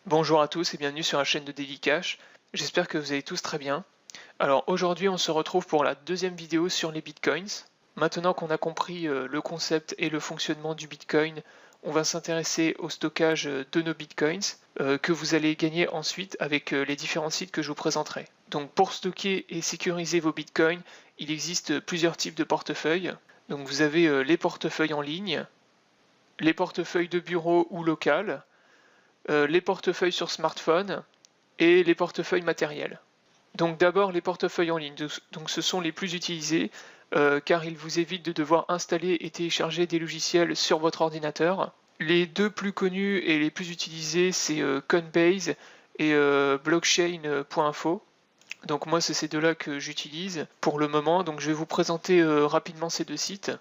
Bonjour à tous et bienvenue sur la chaîne de Daily Cash. J'espère que vous allez tous très bien. Alors aujourd'hui on se retrouve pour la deuxième vidéo sur les bitcoins. Maintenant qu'on a compris le concept et le fonctionnement du bitcoin, on va s'intéresser au stockage de nos bitcoins que vous allez gagner ensuite avec les différents sites que je vous présenterai. Donc pour stocker et sécuriser vos bitcoins, il existe plusieurs types de portefeuilles. Donc vous avez les portefeuilles en ligne, les portefeuilles de bureau ou local, les portefeuilles sur smartphone et les portefeuilles matériels. Donc d'abord les portefeuilles en ligne, donc ce sont les plus utilisés car ils vous évitent de devoir installer et télécharger des logiciels sur votre ordinateur. Les deux plus connus et les plus utilisés c'est Coinbase et blockchain.info. Donc moi c'est ces deux-là que j'utilise pour le moment, donc je vais vous présenter rapidement ces deux sites.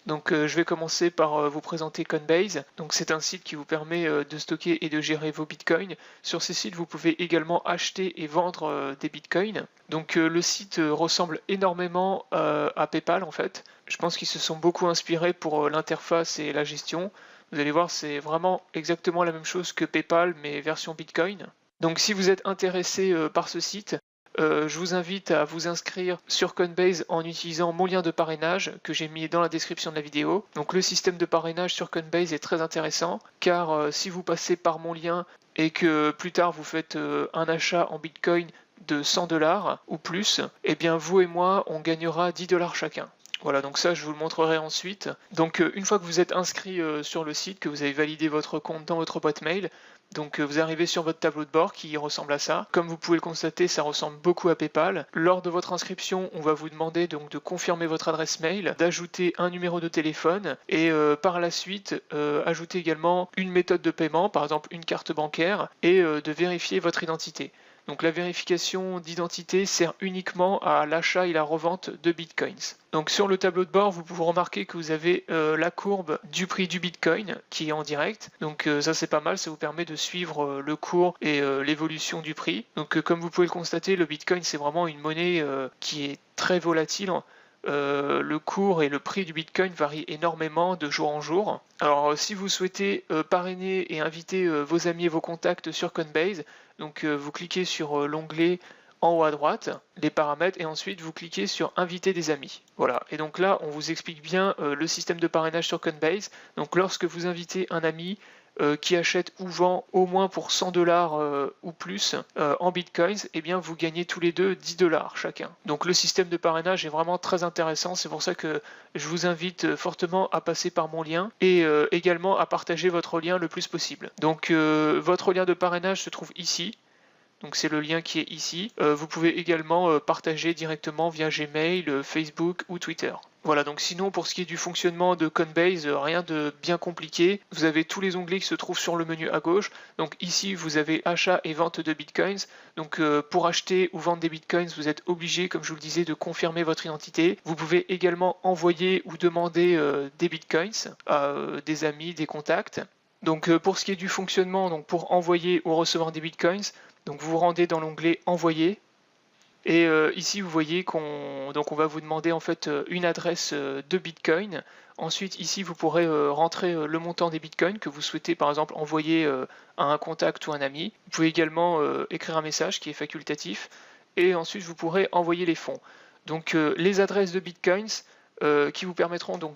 Donc je vais commencer par vous présenter Coinbase. Donc c'est un site qui vous permet de stocker et de gérer vos bitcoins. Sur ces sites, vous pouvez également acheter et vendre des bitcoins. Donc le site ressemble énormément à PayPal en fait. Je pense qu'ils se sont beaucoup inspirés pour l'interface et la gestion. Vous allez voir, c'est vraiment exactement la même chose que PayPal mais version bitcoin. Donc si vous êtes intéressé par ce site, je vous invite à vous inscrire sur Coinbase en utilisant mon lien de parrainage que j'ai mis dans la description de la vidéo. Donc le système de parrainage sur Coinbase est très intéressant car si vous passez par mon lien et que plus tard vous faites un achat en Bitcoin de 100$ ou plus, eh bien vous et moi on gagnera 10$ chacun. Voilà, donc ça je vous le montrerai ensuite. Donc une fois que vous êtes inscrit sur le site, que vous avez validé votre compte dans votre boîte mail, donc vous arrivez sur votre tableau de bord qui ressemble à ça. Comme vous pouvez le constater, ça ressemble beaucoup à PayPal. Lors de votre inscription, on va vous demander donc de confirmer votre adresse mail, d'ajouter un numéro de téléphone et par la suite ajouter également une méthode de paiement, par exemple une carte bancaire, et de vérifier votre identité. Donc la vérification d'identité sert uniquement à l'achat et la revente de bitcoins. Donc sur le tableau de bord, vous pouvez remarquer que vous avez la courbe du prix du bitcoin qui est en direct. Donc ça c'est pas mal, ça vous permet de suivre le cours et l'évolution du prix. Donc comme vous pouvez le constater, le bitcoin c'est vraiment une monnaie qui est très volatile. Le cours et le prix du Bitcoin varient énormément de jour en jour. Alors si vous souhaitez parrainer et inviter vos amis et vos contacts sur Coinbase, donc vous cliquez sur l'onglet en haut à droite, les paramètres, et ensuite vous cliquez sur inviter des amis. Voilà, et donc là on vous explique bien le système de parrainage sur Coinbase. Donc lorsque vous invitez un ami, qui achète ou vend au moins pour 100$ ou plus en bitcoins, et bien vous gagnez tous les deux 10$ chacun. Donc le système de parrainage est vraiment très intéressant, c'est pour ça que je vous invite fortement à passer par mon lien et également à partager votre lien le plus possible. Donc votre lien de parrainage se trouve ici. Donc c'est le lien qui est ici. Vous pouvez également partager directement via Gmail, Facebook ou Twitter. Voilà, donc sinon pour ce qui est du fonctionnement de Coinbase, rien de bien compliqué. Vous avez tous les onglets qui se trouvent sur le menu à gauche. Donc ici vous avez achat et vente de bitcoins. Donc pour acheter ou vendre des bitcoins, vous êtes obligé, comme je vous le disais, de confirmer votre identité. Vous pouvez également envoyer ou demander des bitcoins à des amis, des contacts. Donc pour ce qui est du fonctionnement, donc pour envoyer ou recevoir des bitcoins, donc vous vous rendez dans l'onglet envoyer. Et ici vous voyez qu'on va vous demander en fait une adresse de Bitcoin. Ensuite ici vous pourrez rentrer le montant des Bitcoins que vous souhaitez par exemple envoyer à un contact ou un ami. Vous pouvez également écrire un message qui est facultatif et ensuite vous pourrez envoyer les fonds. Donc les adresses de Bitcoins qui vous permettront donc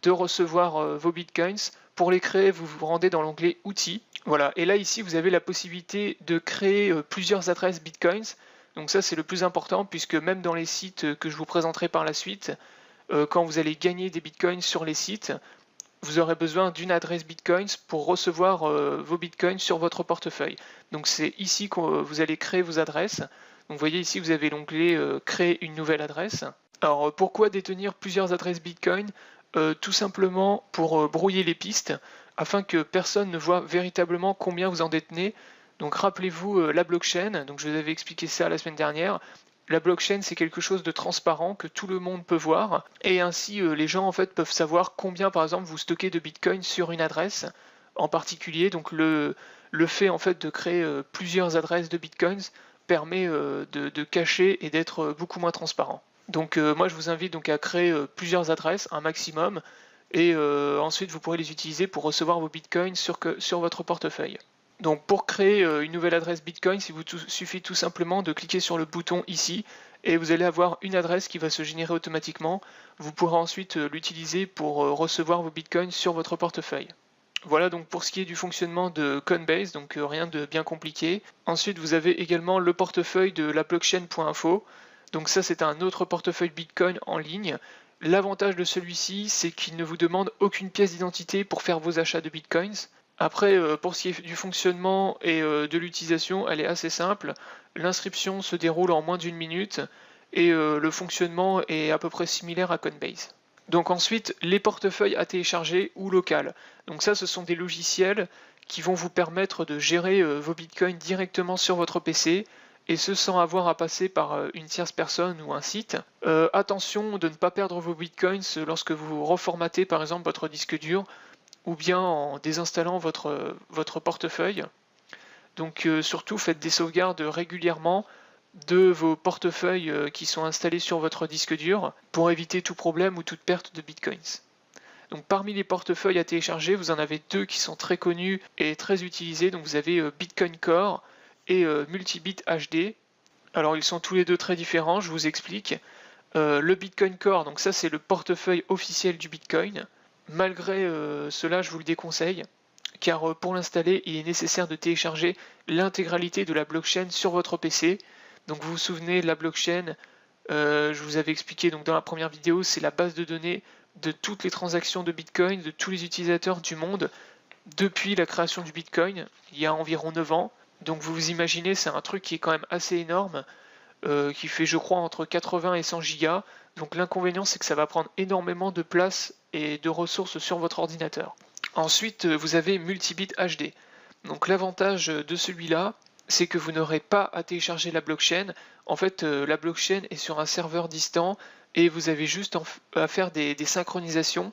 de recevoir vos Bitcoins. Pour les créer, vous vous rendez dans l'onglet outils. Voilà, et là ici vous avez la possibilité de créer plusieurs adresses Bitcoins. Donc ça c'est le plus important puisque même dans les sites que je vous présenterai par la suite, quand vous allez gagner des bitcoins sur les sites, vous aurez besoin d'une adresse bitcoins pour recevoir vos bitcoins sur votre portefeuille. Donc c'est ici que vous allez créer vos adresses. Donc vous voyez ici vous avez l'onglet créer une nouvelle adresse. Alors pourquoi détenir plusieurs adresses bitcoin? Tout simplement pour brouiller les pistes afin que personne ne voit véritablement combien vous en détenez. Donc rappelez-vous la blockchain, donc je vous avais expliqué ça la semaine dernière. La blockchain c'est quelque chose de transparent que tout le monde peut voir et ainsi les gens en fait peuvent savoir combien par exemple vous stockez de bitcoin sur une adresse en particulier. Donc le fait en fait de créer plusieurs adresses de bitcoins permet de cacher et d'être beaucoup moins transparent. Donc moi je vous invite donc à créer plusieurs adresses, un maximum, et ensuite vous pourrez les utiliser pour recevoir vos bitcoins sur votre portefeuille. Donc pour créer une nouvelle adresse Bitcoin, suffit tout simplement de cliquer sur le bouton ici et vous allez avoir une adresse qui va se générer automatiquement. Vous pourrez ensuite l'utiliser pour recevoir vos Bitcoins sur votre portefeuille. Voilà donc pour ce qui est du fonctionnement de Coinbase, donc rien de bien compliqué. Ensuite vous avez également le portefeuille de la blockchain.info. Donc ça c'est un autre portefeuille Bitcoin en ligne. L'avantage de celui-ci c'est qu'il ne vous demande aucune pièce d'identité pour faire vos achats de Bitcoins. Après pour ce qui est du fonctionnement et de l'utilisation, elle est assez simple. L'inscription se déroule en moins d'1 minute et le fonctionnement est à peu près similaire à Coinbase. Donc ensuite, les portefeuilles à télécharger ou locales. Donc ça, ce sont des logiciels qui vont vous permettre de gérer vos bitcoins directement sur votre PC, et ce sans avoir à passer par une tierce personne ou un site. Attention de ne pas perdre vos bitcoins lorsque vous reformatez par exemple votre disque dur, ou bien en désinstallant votre portefeuille. Donc surtout, faites des sauvegardes régulièrement de vos portefeuilles qui sont installés sur votre disque dur pour éviter tout problème ou toute perte de bitcoins. Donc parmi les portefeuilles à télécharger, vous en avez deux qui sont très connus et très utilisés. Donc vous avez Bitcoin Core et Multibit HD. Alors ils sont tous les deux très différents, je vous explique. Le Bitcoin Core, donc ça c'est le portefeuille officiel du Bitcoin. Malgré cela, je vous le déconseille, car pour l'installer, il est nécessaire de télécharger l'intégralité de la blockchain sur votre PC. Donc vous vous souvenez, la blockchain, je vous avais expliqué donc dans la première vidéo, c'est la base de données de toutes les transactions de Bitcoin, de tous les utilisateurs du monde, depuis la création du Bitcoin, il y a environ 9 ans. Donc vous vous imaginez, c'est un truc qui est quand même assez énorme, qui fait je crois entre 80 et 100 gigas. Donc l'inconvénient c'est que ça va prendre énormément de place et de ressources sur votre ordinateur. Ensuite vous avez Multibit HD. Donc l'avantage de celui-là, c'est que vous n'aurez pas à télécharger la blockchain. En fait, la blockchain est sur un serveur distant et vous avez juste à faire des synchronisations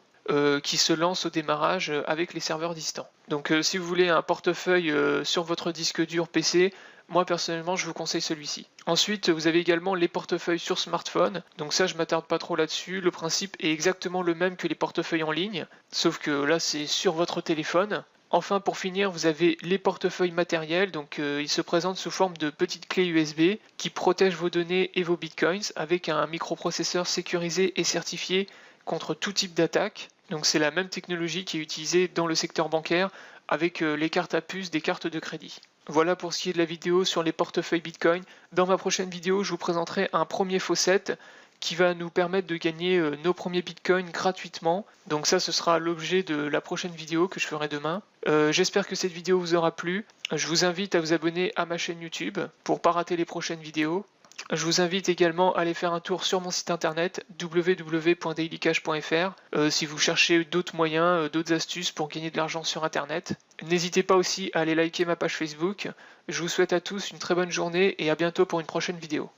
qui se lancent au démarrage avec les serveurs distants. Donc si vous voulez un portefeuille sur votre disque dur PC, moi personnellement je vous conseille celui-ci. Ensuite vous avez également les portefeuilles sur smartphone, donc ça je m'attarde pas trop là-dessus, le principe est exactement le même que les portefeuilles en ligne, sauf que là c'est sur votre téléphone. Enfin pour finir vous avez les portefeuilles matériels, donc ils se présentent sous forme de petites clés USB qui protègent vos données et vos bitcoins avec un microprocesseur sécurisé et certifié contre tout type d'attaque. Donc c'est la même technologie qui est utilisée dans le secteur bancaire avec les cartes à puce des cartes de crédit. Voilà pour ce qui est de la vidéo sur les portefeuilles Bitcoin. Dans ma prochaine vidéo, je vous présenterai un premier faucet qui va nous permettre de gagner nos premiers Bitcoins gratuitement. Donc ça, ce sera l'objet de la prochaine vidéo que je ferai demain. J'espère que cette vidéo vous aura plu. Je vous invite à vous abonner à ma chaîne YouTube pour ne pas rater les prochaines vidéos. Je vous invite également à aller faire un tour sur mon site internet www.dailycash.fr si vous cherchez d'autres moyens, d'autres astuces pour gagner de l'argent sur internet. N'hésitez pas aussi à aller liker ma page Facebook. Je vous souhaite à tous une très bonne journée et à bientôt pour une prochaine vidéo.